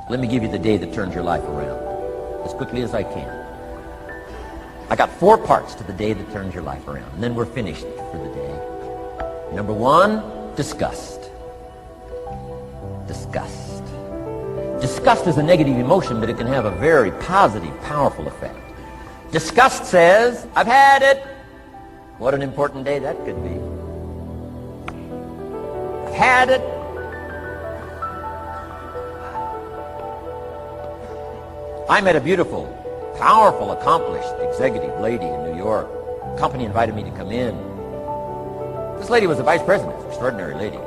Let me give you the day that turns your life around as quickly as I can. I got 4 parts to the day that turns your life around, and then we're finished for the day. Number 1, disgust. Disgust. Disgust is a negative emotion, but it can have a very positive, powerful effect. Disgust says, I've had it. What an important day that could be. I've had it. I met a beautiful, powerful, accomplished executive lady in New York. The company invited me to come in. This lady was a vice president, extraordinary lady.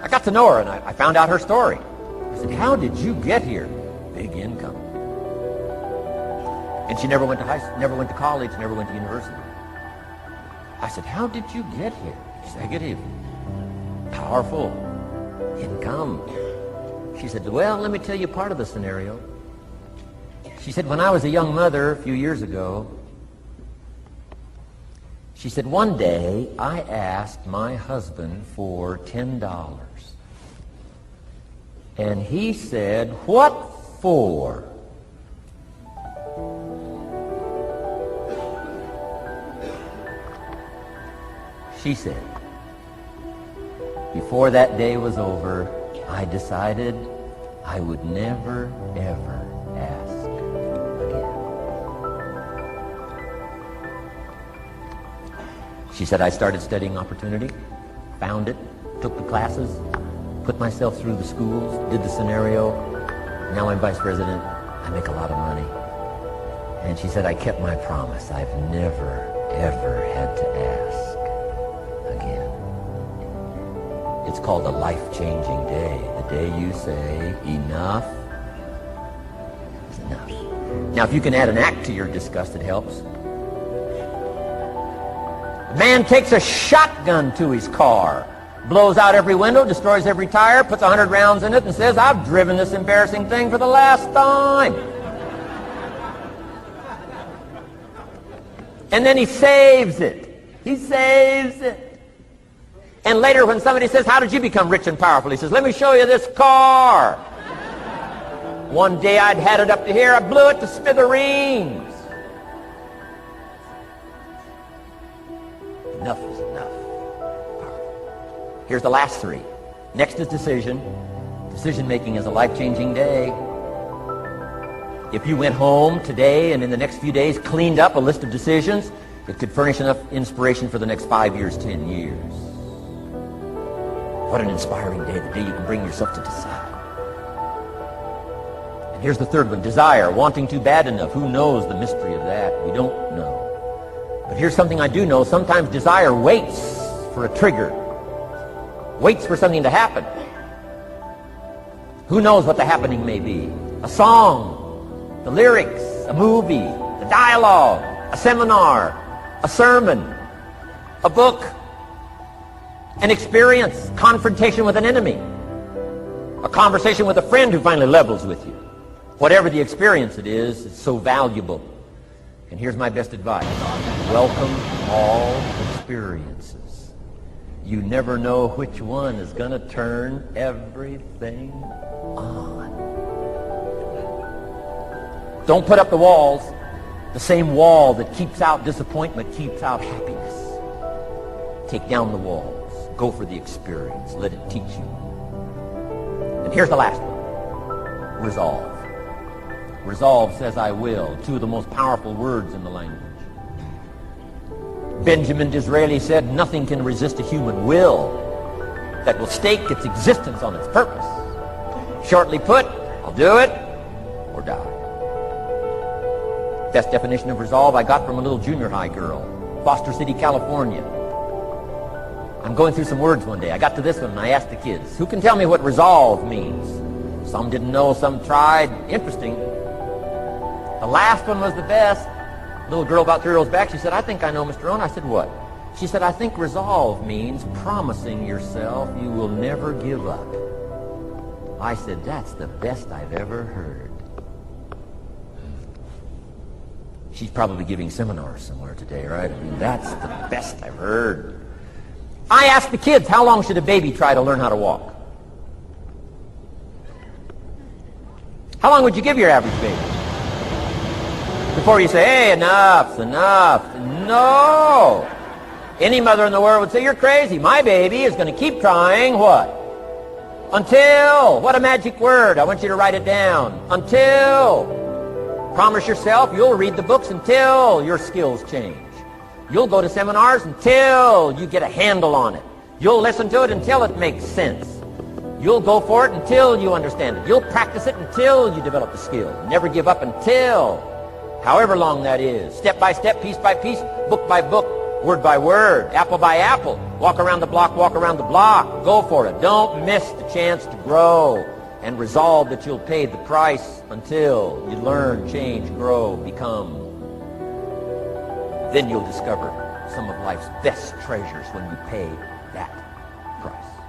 I got to know her, and I found out her story. I said, how did you get here? Big income. And she never went to college, never went to university. I said, how did you get here? Executive, powerful, income. She said, well, let me tell you part of the scenario. She said, when I was a young mother a few years ago, she said, one day I asked my husband for $10. And he said, what for? She said, before that day was over, I decided I would never, ever ask again. She said, I started studying opportunity, found it, took the classes, put myself through the schools, did the scenario. Now I'm vice president. I make a lot of money. And she said, I kept my promise. I've never, ever had to ask again. It's called a life-changing day. The day you say, enough is enough. Now, if you can add an act to your disgust, it helps. A man takes a shotgun to his car, blows out every window, destroys every tire, puts 100 rounds in it, and says, I've driven this embarrassing thing for the last time. And then he saves it. He saves it. And later when somebody says, how did you become rich and powerful? He says, let me show you this car. One day I'd had it up to here. I blew it to smithereens. Enough is enough. Here's the last 3. Next is decision. Decision making is a life-changing day. If you went home today and in the next few days cleaned up a list of decisions, it could furnish enough inspiration for the next 5 years, 10 years. What an inspiring day, the day you can bring yourself to decide. And here's the 3rd one, desire, wanting too bad enough. Who knows the mystery of that? We don't know. But here's something I do know. Sometimes desire waits for a trigger, waits for something to happen. Who knows what the happening may be? A song, the lyrics, a movie, the dialogue, a seminar, a sermon, a book, an experience, confrontation with an enemy, a conversation with a friend who finally levels with you. Whatever the experience it is, it's so valuable. And here's my best advice. Welcome all experiences. You never know which one is going to turn everything on. Don't put up the walls. The same wall that keeps out disappointment keeps out happiness. Take down the walls. Go for the experience. Let it teach you. And here's the last one. Resolve. Resolve says I will. 2 of the most powerful words in the language. Benjamin Disraeli said, nothing can resist a human will that will stake its existence on its purpose. Shortly put, I'll do it or die. Best definition of resolve I got from a little junior high girl, Foster City, California. I'm going through some words one day. I got to this one and I asked the kids, who can tell me what resolve means? Some didn't know, some tried. Interesting. The last one was the best. Little girl about 3 rows back, she said, I think I know, Mr. Rohn. I said, what? She said, I think resolve means promising yourself you will never give up. I said, that's the best I've ever heard. She's probably giving seminars somewhere today, right? I mean, that's the best I've heard. I asked the kids, how long should a baby try to learn how to walk? How long would you give your average baby before you say, hey, enough's enough? No. Any mother in the world would say, you're crazy. My baby is going to keep trying what? Until. What a magic word. I want you to write it down. Until. Promise yourself you'll read the books until your skills change. You'll go to seminars until you get a handle on it. You'll listen to it until it makes sense. You'll go for it until you understand it. You'll practice it until you develop the skill. Never give up until, however long that is. Step by step, piece by piece, book by book, word by word, apple by apple. Walk around the block, walk around the block. Go for it. Don't miss the chance to grow, and resolve that you'll pay the price until you learn, change, grow, become. Then you'll discover some of life's best treasures when you pay that price.